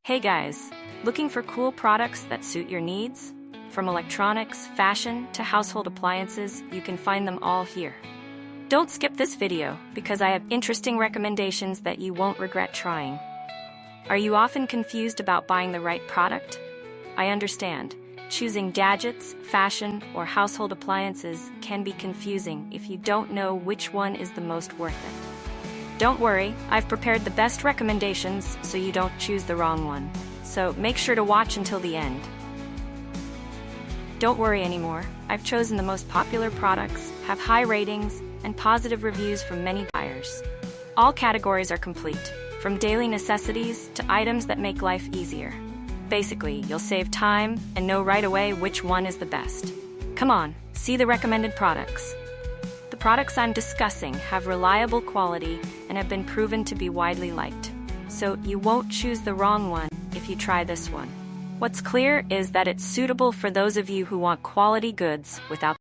Hey guys, looking for cool products that suit your needs? From electronics, fashion, to household appliances, you can find them all here. Don't skip this video, because I have interesting recommendations that you won't regret trying. Are you often confused about buying the right product? I understand. Choosing gadgets, fashion, or household appliances can be confusing if you don't know which one is the most worth it. Don't worry, I've prepared the best recommendations so you don't choose the wrong one. So make sure to watch until the end. Don't worry anymore, I've chosen the most popular products, have high ratings, and positive reviews from many buyers. All categories are complete, from daily necessities to items that make life easier. Basically, you'll save time and know right away which one is the best. Come on, see the recommended products. The products I'm discussing have reliable quality and have been proven to be widely liked. So you won't choose the wrong one if you try this one. What's clear is that it's suitable for those of you who want quality goods without